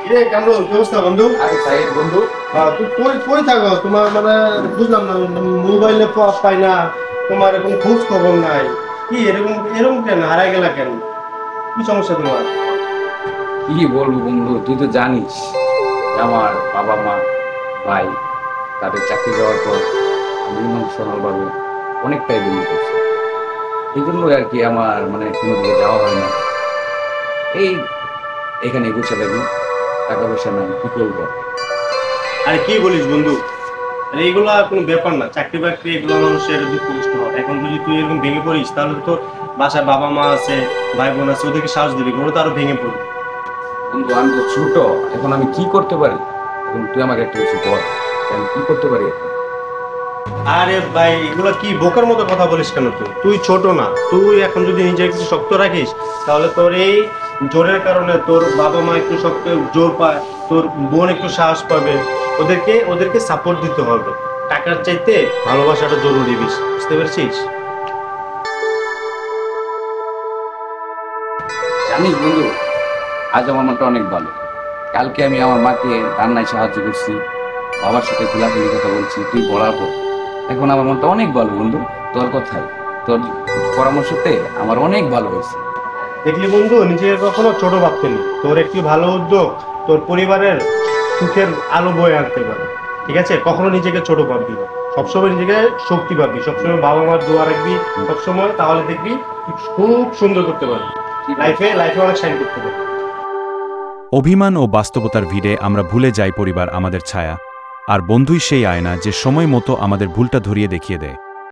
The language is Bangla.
কিরে কামরুল, কি অবস্থা বন্ধু? আরে সাইদ বন্ধু। তুই কই কই থাকো? তোমার মানে বুঝলাম না, মোবাইলে পাই না, তোমার কোনো খোঁজ খবর নাই। কি এরকম এরকম কেন হারাই গেলা কেন? কি সমস্যা তোমার? কি বলবো বন্ধু, তুই তো জানিস যে আমার বাবা মা ভাই তাদের চাকরি যাওয়ার পর আমি ইমোশনালভাবে অনেকটাই ভেঙে পড়ছি। এই জন্য আর কি আমার মানে কোনো দিকে যাওয়া হয় না। এই এখানে বসে থাকি, টাকা পয়সা নাই, কি করবো? আরে কি বলিস বন্ধু? আরে এইগুলা কোনো ব্যাপার না, চাকরি বাকরি এগুলো মানুষের দুঃখ কষ্ট হয়। এখন যদি তুই এরকম ভেঙে পড়িস তাহলে তো তোর বাসায় বাবা মা আছে, ভাই বোন আছে, ওদেরকে সাহস দিবি, ওরা তো আরো ভেঙে পড়বে। বন্ধু আমি তো ছোট, এখন আমি কি করতে পারি? এখন তুই আমাকে একটা কিছু বল, যে আমি কি করতে পারি এখন? আরে ভাই, এগুলা কি বোকার মতো কথা বলিস কেন? তুই তুই ছোট না, তুই এখন যদি নিজে একটু শক্ত রাখিস তাহলে তোর এই জোরের কারণে তোর বাবা মা একটু শক্ত জোর পায়, তোর বোন একটু সাহস পাবে। ওদেরকে সাপোর্ট দিতে হবে। টাকার চাইতে ভালোবাসাটা জরুরি, বুঝতে পেরেছিস? জানিস বন্ধু, আজ আমার মনটা অনেক ভালো। কালকে আমি আমার মাকে রান্নায় সাহায্য করছি, বাবার সাথে খোলাখুলি কথা বলছি তুই বলার পর। এখন আমার মনটা অনেক ভালো বন্ধু, তোর কথায়, তোর পরামর্শতে আমার অনেক ভালো হয়েছে। দেখলি বন্ধু, নিজেকে কখনো ছোট ভাবতে নেই। তোর একটি ভালো উদ্যোগ তোর পরিবারের সুখের আলো বয়ে আনতে পারে। ঠিক আছে, কখনো নিজেকে ছোট ভাববি না, সবসময় নিজেকে শক্তি ভাববি, সবসময় বাবা মার দোয়া রাখবি সবসময়, তাহলে দেখবি তুই খুব সুন্দর করতে পারবি, ঠিক আছে। লাইফে লাইফে অনেক শাইন করতে পারবি। অভিমান ও বাস্তবতার ভিড়ে আমরা ভুলে যাই পরিবার আমাদের ছায়া, আর বন্ধুই সেই আয়না যে সময় মতো আমাদের ভুলটা ধরিয়ে দেখিয়ে দেয়।